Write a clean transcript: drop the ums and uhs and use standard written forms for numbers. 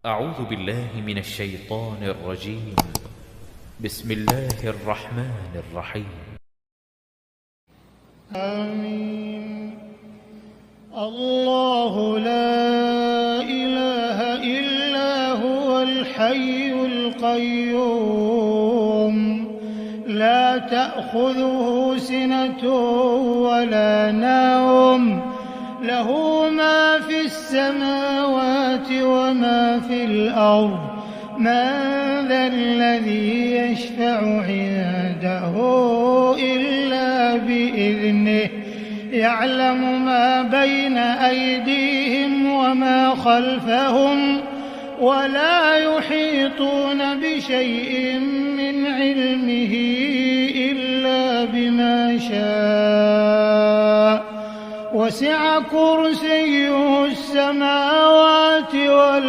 أعوذ بالله من الشيطان الرجيم. بسم الله الرحمن الرحيم. آمين. الله لا إله إلا هو الحي القيوم لا تأخذه سنة ولا نوم له ما في السماوات وما في الأرض من ذا الذي يشفع عنده إلا بإذنه يعلم ما بين أيديهم وما خلفهم ولا يحيطون بشيء من علمه إلا بما شاء وسع كرسيه السماوات والأرض